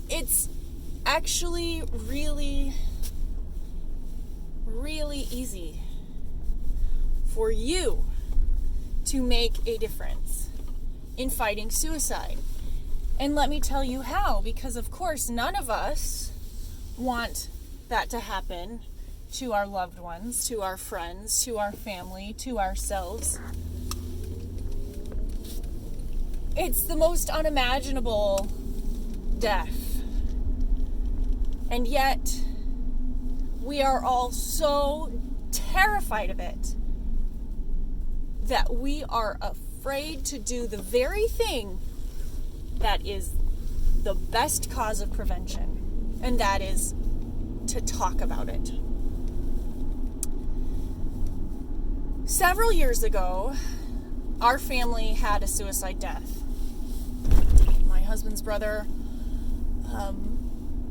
It's actually really, really easy for you to make a difference in fighting suicide. And let me tell you how, because of course none of us want that to happen to our loved ones, to our friends, to our family, to ourselves. It's the most unimaginable death. And yet, we are all so terrified of it that we are afraid to do the very thing that is the best cause of prevention, and that is to talk about it. Several years ago, our family had a suicide death. My husband's brother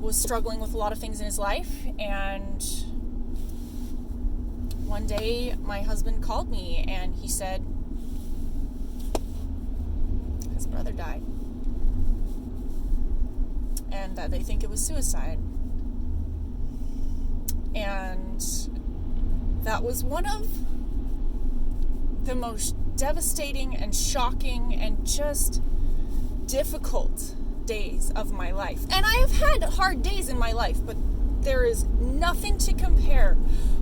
was struggling with a lot of things in his life, and one day my husband called me and he said his brother died and that they think it was suicide. And that was one of the most devastating and shocking and just difficult days of my life. And I have had hard days in my life, but there is nothing to compare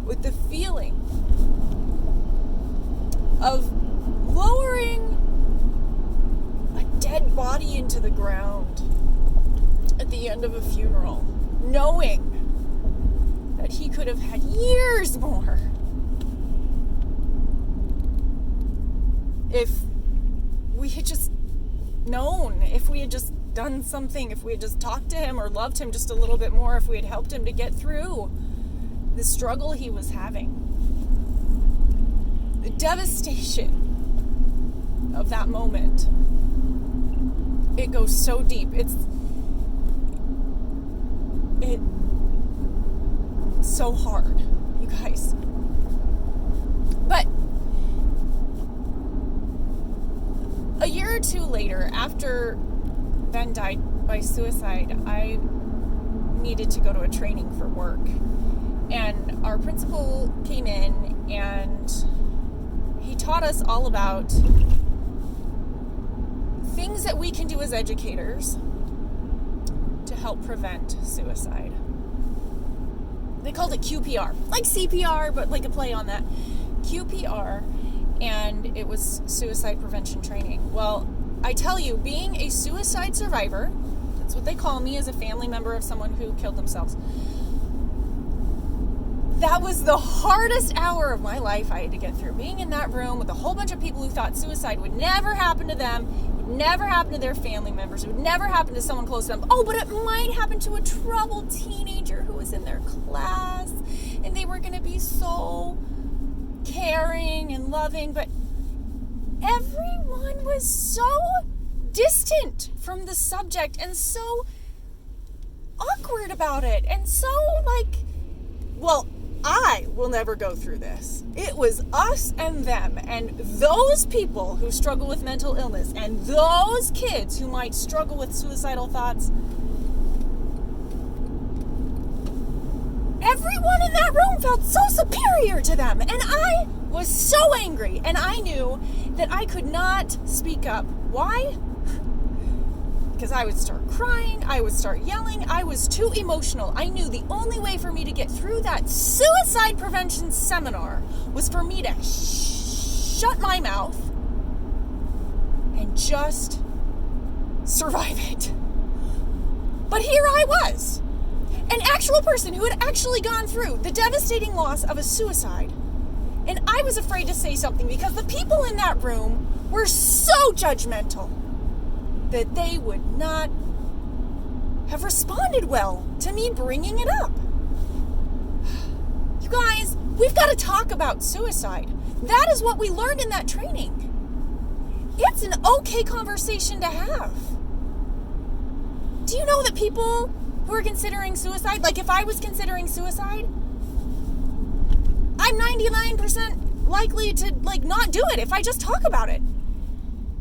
with the feeling of lowering a dead body into the ground at the end of a funeral, knowing that he could have had years more if we had just known, if we had just done something, if we had just talked to him or loved him just a little bit more, if we had helped him to get through the struggle he was having. The devastation of that moment, it goes so deep. It's so hard, you guys. But a year or two later, after Ben died by suicide, I needed to go to a training for work. And our principal came in and he taught us all about things that we can do as educators to help prevent suicide. They called it QPR, like CPR, but like a play on that. QPR, and it was suicide prevention training. Well, I tell you, being a suicide survivor, that's what they call me, as a family member of someone who killed themselves, that was the hardest hour of my life I had to get through. Being in that room with a whole bunch of people who thought suicide would never happen to them, would never happen to their family members, it would never happen to someone close to them. Oh, but it might happen to a troubled teenager who was in their class, and they were going to be so caring and loving, but everyone was so distant from the subject and so awkward about it and so like, well, I will never go through this. It was us and them, and those people who struggle with mental illness and those kids who might struggle with suicidal thoughts. Everyone in that room felt so superior to them, and I was so angry, and I knew that I could not speak up. Why? Because I would start crying, I would start yelling, I was too emotional. I knew the only way for me to get through that suicide prevention seminar was for me to shut my mouth and just survive it. But here I was, an actual person who had actually gone through the devastating loss of a suicide. And I was afraid to say something because the people in that room were so judgmental that they would not have responded well to me bringing it up. You guys, we've got to talk about suicide. That is what we learned in that training. It's an okay conversation to have. Do you know that people who are considering suicide, like if I was considering suicide, I'm 99% likely to not do it if I just talk about it.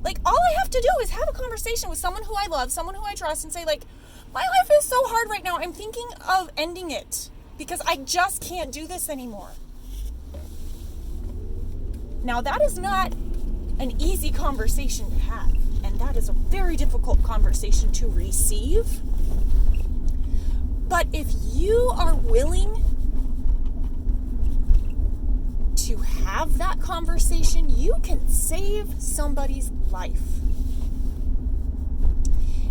Like, all I have to do is have a conversation with someone who I love, someone who I trust, and say, like, my life is so hard right now. I'm thinking of ending it because I just can't do this anymore. Now, that is not an easy conversation to have, and that is a very difficult conversation to receive. But if you are willing to have that conversation, you can save somebody's life.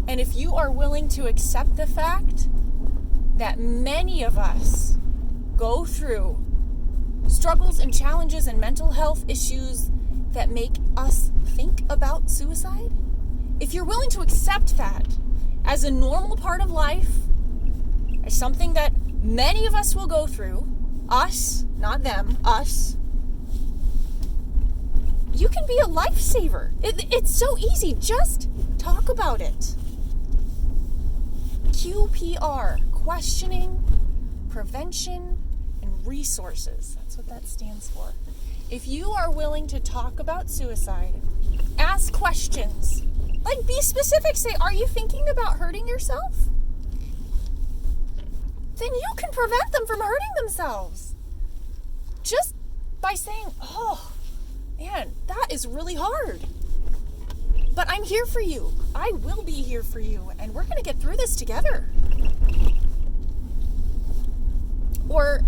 And if you are willing to accept the fact that many of us go through struggles and challenges and mental health issues that make us think about suicide, if you're willing to accept that as a normal part of life, as something that many of us will go through, us, not them, us, you can be a lifesaver. It's so easy. Just talk about it. QPR, questioning, prevention, and resources. That's what that stands for. If you are willing to talk about suicide, ask questions. Like, be specific. Say, are you thinking about hurting yourself? Then you can prevent them from hurting themselves. Just by saying, oh, man, that is really hard. But I'm here for you. I will be here for you. And we're going to get through this together. Or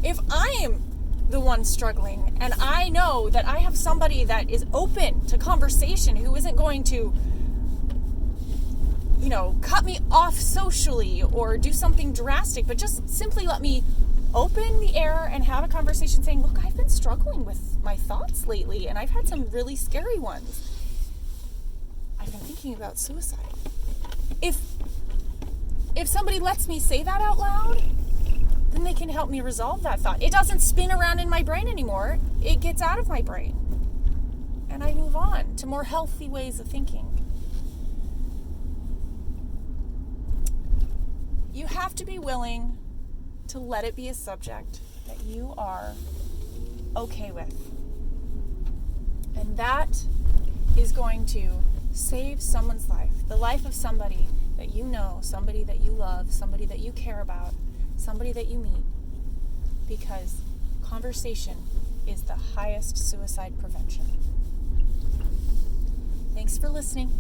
if I am the one struggling and I know that I have somebody that is open to conversation, who isn't going to, cut me off socially or do something drastic, but just simply let me open the air and have a conversation saying, look, I've been struggling with my thoughts lately and I've had some really scary ones. I've been thinking about suicide. If somebody lets me say that out loud, then they can help me resolve that thought. It doesn't spin around in my brain anymore. It gets out of my brain. And I move on to more healthy ways of thinking. You have to be willing to let it be a subject that you are okay with. And that is going to save someone's life, the life of somebody that you know, somebody that you love, somebody that you care about, somebody that you meet, because conversation is the highest suicide prevention. Thanks for listening.